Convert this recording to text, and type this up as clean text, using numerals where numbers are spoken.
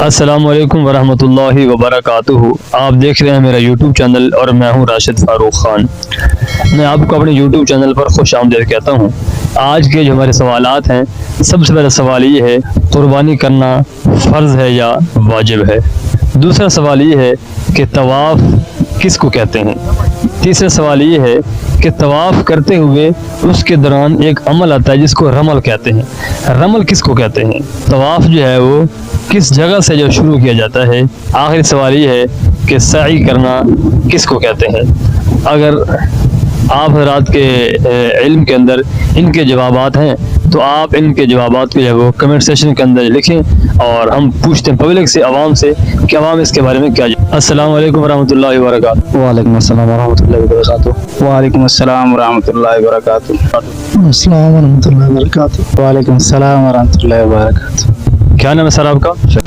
السلام علیکم ورحمۃ اللہ وبرکاتہ۔ آپ دیکھ رہے ہیں میرا یوٹیوب چینل اور میں ہوں راشد فاروق خان۔ میں آپ کو اپنے یوٹیوب چینل پر خوش آمدید کہتا ہوں۔ آج کے جو ہمارے سوالات ہیں، سب سے پہلا سوال یہ ہے قربانی کرنا فرض ہے یا واجب ہے؟ دوسرا سوال یہ ہے کہ طواف کس کو کہتے ہیں؟ تیسرا سوال یہ ہے کہ طواف کرتے ہوئے اس کے دوران ایک عمل آتا ہے جس کو رمل کہتے ہیں۔ رمل کس کو کہتے ہیں؟ طواف جو ہے وہ کس جگہ سے جو شروع کیا جاتا ہے؟ آخری سوال یہ ہے کہ سعی کرنا کس کو کہتے ہیں؟ اگر آپ حضرات کے علم کے اندر ان کے جوابات ہیں تو آپ ان کے جوابات کو جو ہے وہ کمنٹ سیکشن کے اندر لکھیں، اور ہم پوچھتے ہیں پبلک سے، عوام سے، کہ عوام اس کے بارے میں کیا السلام علیکم ورحمۃ اللہ وبرکاتہ۔ وعلیکم السلام ورحمۃ اللہ وبرکاتہ۔ وعلیکم السلام ورحمۃ اللہ وبرکاتہ۔ السلام ورحمۃ اللہ وبرکاتہ۔ وعلیکم السلام ورحمۃ اللہ وبرکاتہ۔ کیا نام ہے سر آپ کا؟